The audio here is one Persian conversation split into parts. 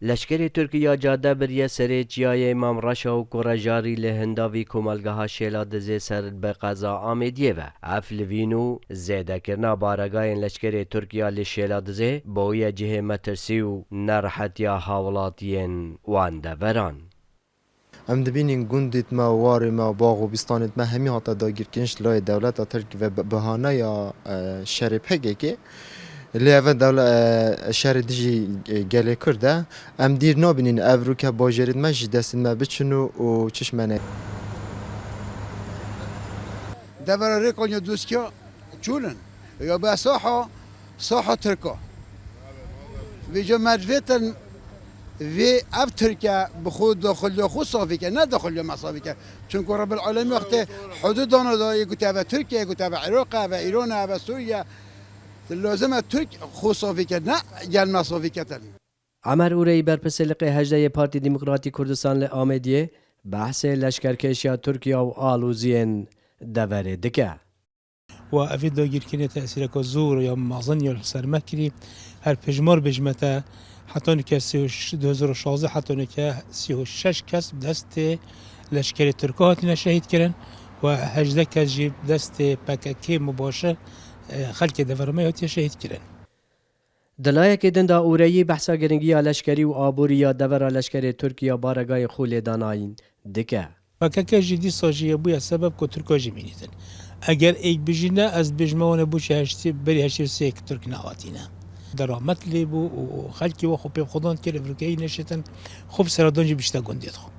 لشکر ترکیه جاده بریه سری چیای امام رشا و کرجاری لهنداوی کمالگاه شیلا دزی سر به قضا آمیدیه و افلوینو زیده کرنا بارگاه لشکر ترکیه لشیلا دزی بوی جه مترسی و نرحتیا حولاتین وانده وران. ام دبینین گندیت ما وار ما باغ و بیستانت ما همی هاتا داگیر کنش لای دولت ترک و بهانه یا شر پگه لیوه دولت شهر دیجی گله کرده ام دیر نابینین افرو که باجرید ما جدستین ما بچنو و چشمنه دفر ريكون دوسكيو تشولن يبقى صحة تركو في جماعة فيتن في أف تركيا بخود دخل خود صافيكا لا دخل ما صافيكا چونكو رب العالمين وقت حدودنا دا يقول تابع تركيا يقول تابع العراق تابع إيران تابع سوريا لازم ترك خود صافيكا لا جل ما صافيكا عمر اوری برپسلق هجده پارتی دموکراتی کردستان ل آمدیه بحث لشکرکشی ترکیه و آلوزین دوره دکه. و افید داگیر کنه تأثیر که زور یا مازن یا سرمکری هر پجمار بجمته حتی که 2016 حتی که 36 کس دست لشکر ترکیه هاتینا شهید کردن و 18 کس جیب دست پککی مباشر خلک دورمه هاتی شهید کردن. دلایه که دنده اوری بحثا گرنگی لشکری و آبوری یا دور لشکر ترکیه بارگاه خول داناین دکه. پککی جدی ساجیه بویا سبب که ترکیه جمینیدن. اگر ایک بجینه از بجمعانه بوش هشتی بری هشتی سه که ترک نهاتینه. درآمد لی بو و خلکی و خوب خودان که افریقایی نشتن خوب سرادانجی بیشتر گندید خو.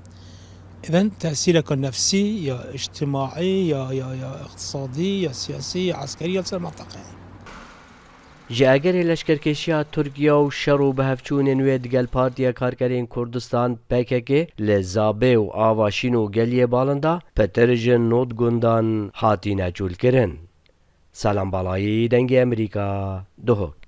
إذن تأثيرك النفسي يا اجتماعي يا اقتصادي يا سياسي يا عسكري يا منطقي. جاگر لشکرکشی ترکیه و شرو به هفچون نوید گل پارتیا کارگرین کردستان پکک لزابه و آواشین و گلیه بالنده پترجن نود گندان هاتی نجول کرن. سلام بالایی دنگ امریکا دهک.